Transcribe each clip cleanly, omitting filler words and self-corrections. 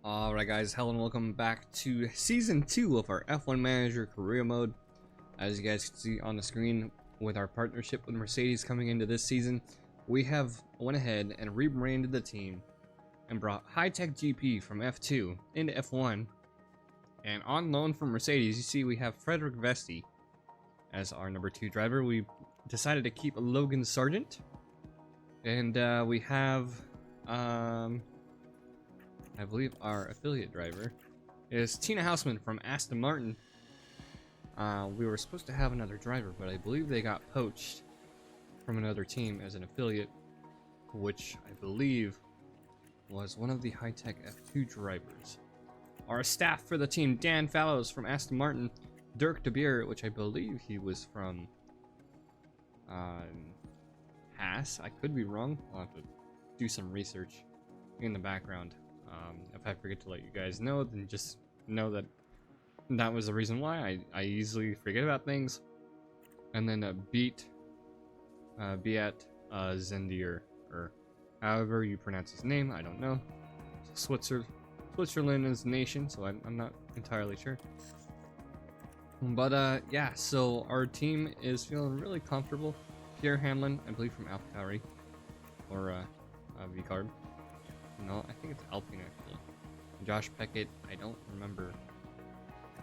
Alright guys, hello and welcome back to Season 2 of our F1 Manager Career Mode. As you guys can see on the screen, with our partnership with Mercedes coming into this season, we have went ahead and rebranded the team and brought High-Tech GP from F2 into F1. And on loan from Mercedes, you see we have Frederick Vesti as our number 2 driver. We decided to keep Logan Sargent. And we have... I believe our affiliate driver is Tina Houseman from Aston Martin. We were supposed to have another driver, but I believe they got poached from another team as an affiliate, which I believe was one of the High-Tech F2 drivers. Our staff for the team: Dan Fallows from Aston Martin, Dirk de Beer, which I believe he was from Haas. I could be wrong. I'll have to do some research in the background. If I forget to let you guys know, then just know that that was the reason why. I easily forget about things. And then Beat Zendier, or however you pronounce his name, I don't know. Switzerland is nation, so I'm not entirely sure. But yeah, so our team is feeling really comfortable. Pierre Hamlin, I believe from AlphaTauri, or V-Carb. No, I think it's Alpine actually. Josh Peckett, I don't remember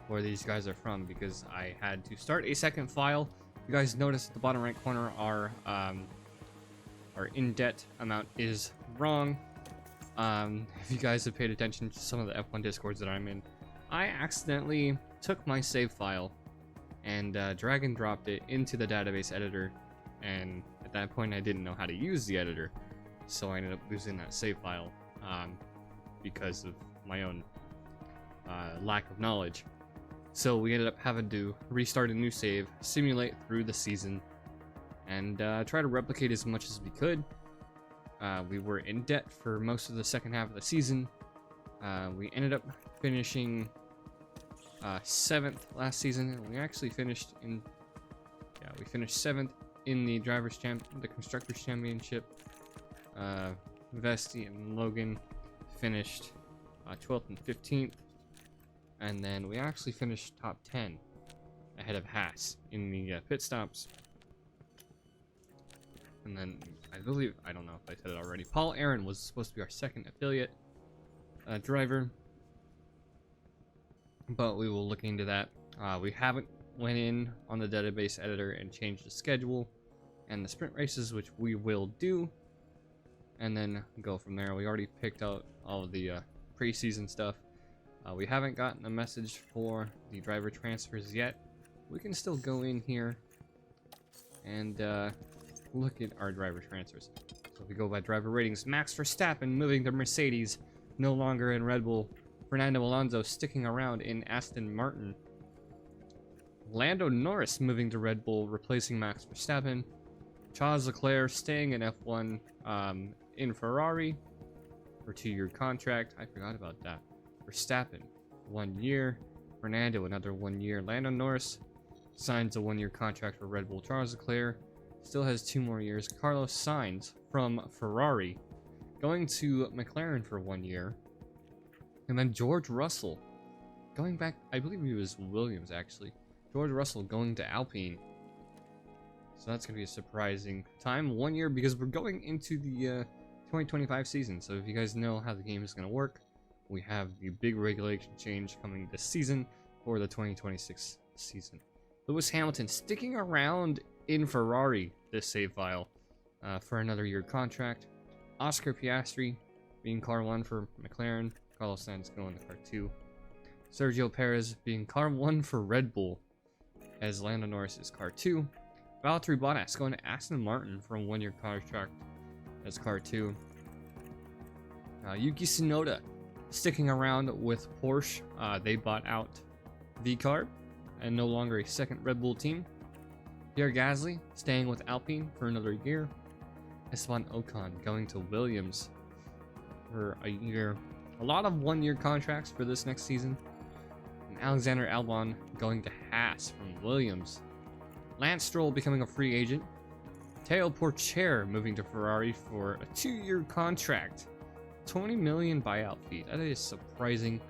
where these guys are from because I had to start a second file. You guys notice at the bottom right corner our in-debt amount is wrong. If you guys have paid attention to some of the F1 discords that I'm in, I accidentally took my save file and drag and dropped it into the database editor, and at that point I didn't know how to use the editor, so I ended up losing that save file because of my own lack of knowledge. So we ended up having to restart a new save, simulate through the season, and try to replicate as much as we could. We were in debt for most of the second half of the season. We ended up finishing 7th last season, and we actually finished in... Yeah, we finished 7th in the the Constructors Championship. Vesti and Logan finished 12th and 15th, and then we actually finished top 10 ahead of Haas in the pit stops. And then I believe, I don't know if I said it already, Paul Aaron was supposed to be our second affiliate driver, but we will look into that. We haven't went in on the database editor and changed the schedule and the sprint races, which we will do, and then go from there. We already picked out all of the preseason stuff. We haven't gotten a message for the driver transfers yet. We can still go in here and look at our driver transfers. So if we go by driver ratings, Max Verstappen moving to Mercedes, no longer in Red Bull. Fernando Alonso sticking around in Aston Martin. Lando Norris moving to Red Bull, replacing Max Verstappen. Charles Leclerc staying in F1 in Ferrari for 2-year contract. I forgot about that. Verstappen, 1 year. Fernando, another 1 year. Lando Norris signs a 1-year contract for Red Bull. Charles Leclerc still has 2 more years. Carlos Sainz from Ferrari going to McLaren for 1 year. And then George Russell going back, I believe he was Williams actually. George Russell going to Alpine. So that's going to be a surprising time. 1 year, because we're going into the 2025 season. So if you guys know how the game is going to work, we have the big regulation change coming this season for the 2026 season. Lewis Hamilton sticking around in Ferrari, this save file, for another year contract. Oscar Piastri being car 1 for McLaren. Carlos Sainz going to car 2. Sergio Perez being car 1 for Red Bull, as Lando Norris is car 2. Valtteri Bottas going to Aston Martin for a 1-year contract as car 2. Yuki Tsunoda sticking around with Porsche. They bought out V-Carb and no longer a second Red Bull team. Pierre Gasly staying with Alpine for another year. Esteban Ocon going to Williams for a year. A lot of 1-year contracts for this next season. And Alexander Albon going to Haas from Williams. Lance Stroll becoming a free agent. Teo Porcher moving to Ferrari for a 2-year contract. 20 million buyout fee. That is surprising.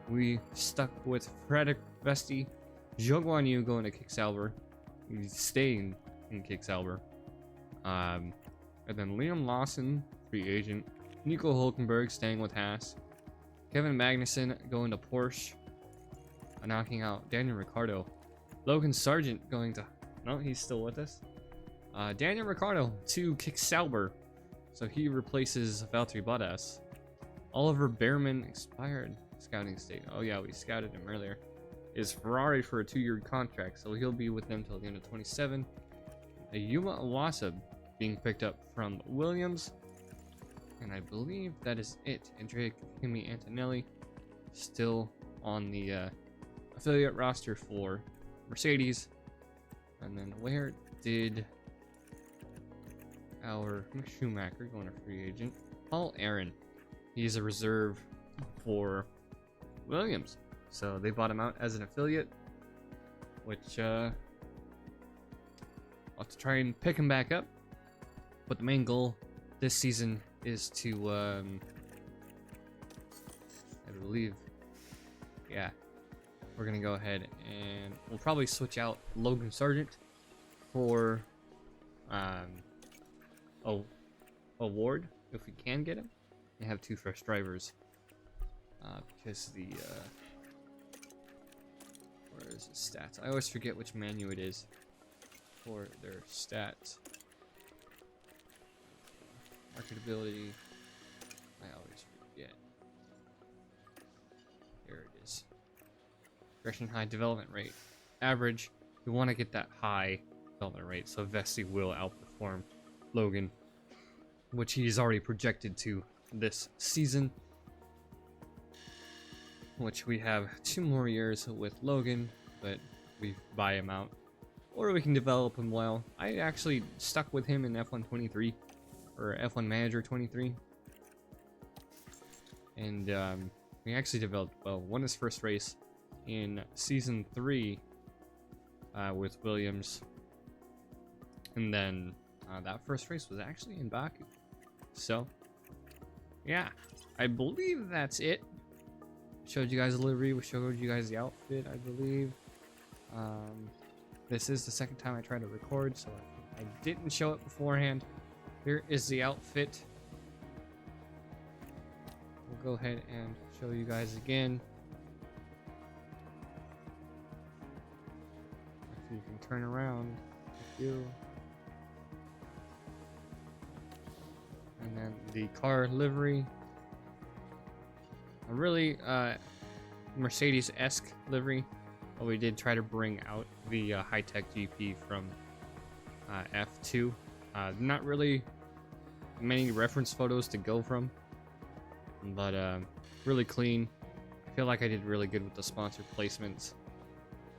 We stuck with Frederick Vesti, Zhou Guanyu going to Kicksauber. He's staying in Kicksauber. And then Liam Lawson, free agent. Nico Hulkenberg staying with Haas. Kevin Magnussen going to Porsche, knocking out Daniel Ricciardo. Logan Sargent going to... No, he's still with us. Daniel Ricciardo to Kicksauber. So he replaces Valtteri Bottas. Oliver Behrman expired scouting state. Oh yeah, we scouted him earlier. Is Ferrari for a 2-year contract, so he'll be with them till the end of 27. Yuma Iwasa being picked up from Williams. And I believe that is it. Andrea Kimi Antonelli still on the affiliate roster for Mercedes. And then where did our Schumacher going to free agent? Paul Aaron. He's a reserve for Williams. So they bought him out as an affiliate, which I'll have to try and pick him back up. But the main goal this season is to, I believe, yeah, we're going to go ahead and we'll probably switch out Logan Sargent for Award if we can get him. And have 2 fresh drivers because the where is the stats? I always forget which menu it is for their stats. Marketability. I always forget. Here it is. Progression high development rate. Average. We want to get that high development rate, so Vesti will outperform Logan, which he's already projected to this season. Which we have 2 more years with Logan, but we buy him out. Or we can develop him well. I actually stuck with him in F123. Or F1 Manager 23. And we actually developed well. Won his first race in Season 3 with Williams. And then that first race was actually in Baku. So, yeah. I believe that's it. Showed you guys the livery. We showed you guys the outfit, I believe. This is the second time I tried to record, so I didn't show it beforehand. Here is the outfit. We'll go ahead and show you guys again. If you can turn around, thank you. And then the car livery. A really Mercedes-esque livery. But we did try to bring out the high-tech GP from F2. Not really many reference photos to go from, but really clean. I feel like I did really good with the sponsor placements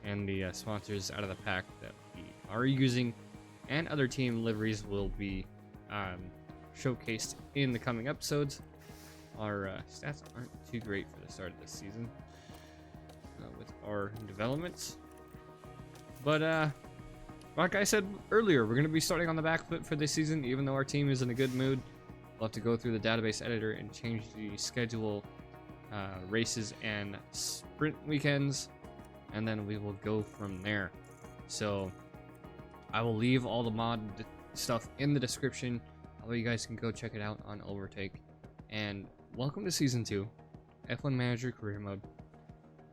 and the sponsors out of the pack that we are using, and other team liveries will be showcased in the coming episodes. Our stats aren't too great for the start of this season with our developments, but like I said earlier, we're going to be starting on the back foot for this season. Even though our team is in a good mood, we'll have to go through the database editor and change the schedule, races and sprint weekends, and then we will go from there. So I will leave all the mod stuff in the description. That way you guys can go check it out on Overtake. And welcome to Season 2, F1 Manager Career Mode.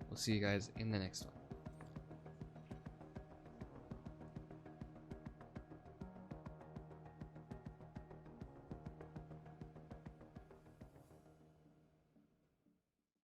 We'll see you guys in the next one.